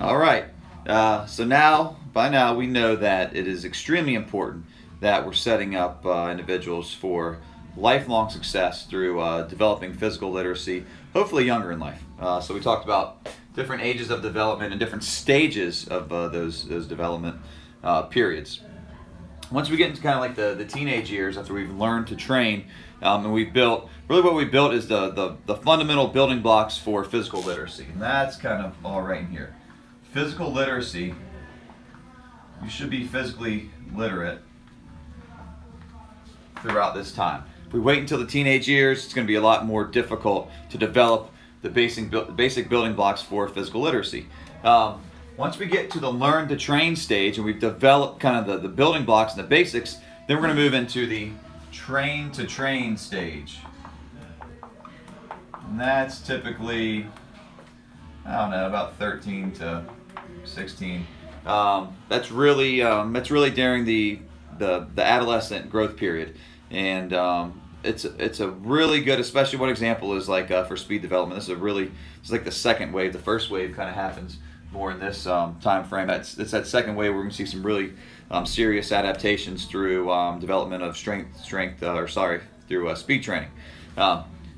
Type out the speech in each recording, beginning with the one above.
All right. By now, we know that it is extremely important that we're setting up individuals for lifelong success through developing physical literacy, hopefully younger in life. So we talked about different ages of development and different stages of those development periods. Once we get into kind of like the teenage years, after we've learned to train, and we've built, really what we built is the fundamental building blocks for physical literacy. And that's kind of all right in here. Physical literacy, you should be physically literate throughout this time. If we wait until the teenage years, it's going to be a lot more difficult to develop the basic building blocks for physical literacy. Once we get to the learn to train stage and we've developed kind of the building blocks and the basics, then we're going to move into the train to train stage. And that's typically, I don't know, about 13 to 16. That's really during the adolescent growth period, and it's a really good, especially one example is like for speed development. It's like the second wave. The first wave kind of happens more in this time frame. It's that second wave where we're going to see some really serious adaptations through development of through speed training.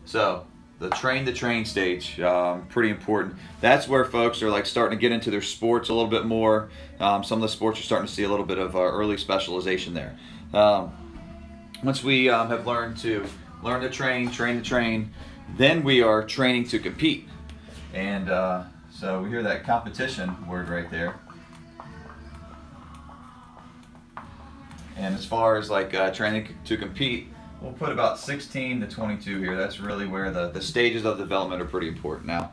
So the train to train stage, pretty important. That's where folks are like starting to get into their sports a little bit more. Some of the sports are starting to see a little bit of early specialization there. Once we have learned to train to train, then we are training to compete. And so we hear that competition word right there. And as far as like training to compete, we'll put about 16 to 22 here. That's really where the stages of development are pretty important. Now,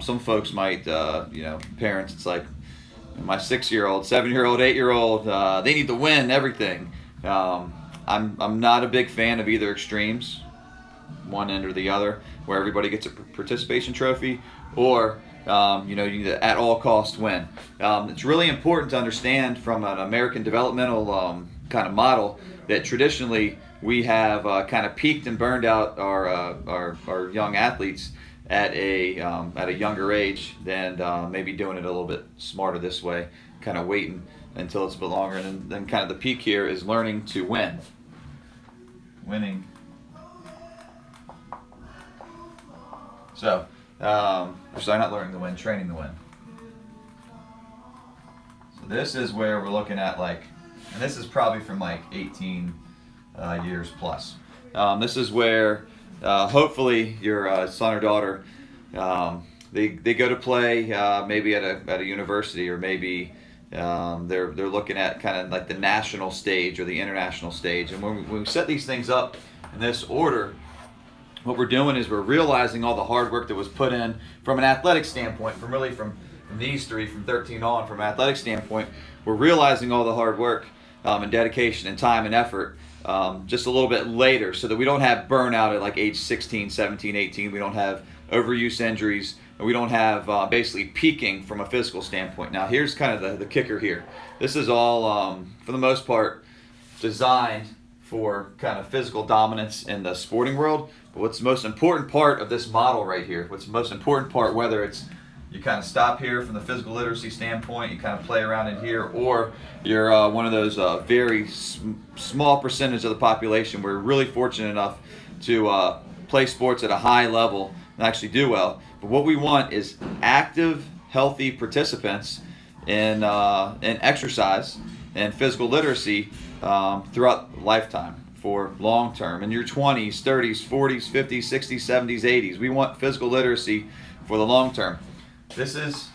some folks might, parents, it's like my 6-year-old, 7-year-old, 8-year-old, they need to win everything. I'm not a big fan of either extremes, one end or the other, where everybody gets a participation trophy, or you need to at all costs win. It's really important to understand from an American developmental kind of model that traditionally we have kind of peaked and burned out our young athletes at a younger age than maybe doing it a little bit smarter this way, kind of waiting until it's a bit longer. And then kind of the peak here is learning to win. Winning. So, sorry, not learning to win, training to win. So this is where we're looking at and this is probably from 18 years plus. This is where hopefully your son or daughter, they go to play maybe at a university, or maybe they're looking at kind of like the national stage or the international stage. And when we set these things up in this order, what we're doing is we're realizing all the hard work that was put in from an athletic standpoint, from these three, from 13 on, from an athletic standpoint, we're realizing all the hard work and dedication and time and effort just a little bit later, so that we don't have burnout at like age 16, 17, 18. We don't have overuse injuries, and we don't have basically peaking from a physical standpoint. Now here's kind of the kicker here. This is all, for the most part, designed for kind of physical dominance in the sporting world. But what's the most important part of this model right here, what's the most important part, whether it's you kind of stop here from the physical literacy standpoint, you kind of play around in here, or you're one of those very small percentage of the population, we're really fortunate enough to play sports at a high level and actually do well. But what we want is active, healthy participants in exercise and physical literacy throughout lifetime, for long term, in your 20s, 30s, 40s, 50s, 60s, 70s, 80s. We want physical literacy for the long term. This is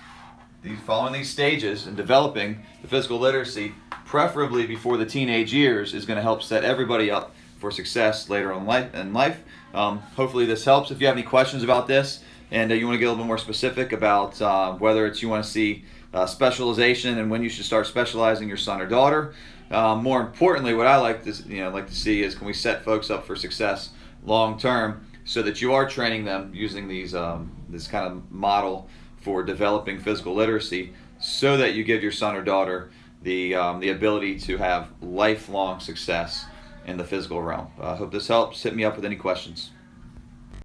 following these stages and developing the physical literacy, preferably before the teenage years, is going to help set everybody up for success later on in life. Hopefully this helps. If you have any questions about this and you want to get a little bit more specific about whether it's you want to see specialization and when you should start specializing your son or daughter, more importantly, what I like to see is, can we set folks up for success long term, so that you are training them using this kind of model for developing physical literacy, so that you give your son or daughter the ability to have lifelong success in the physical realm. I hope this helps. Hit me up with any questions.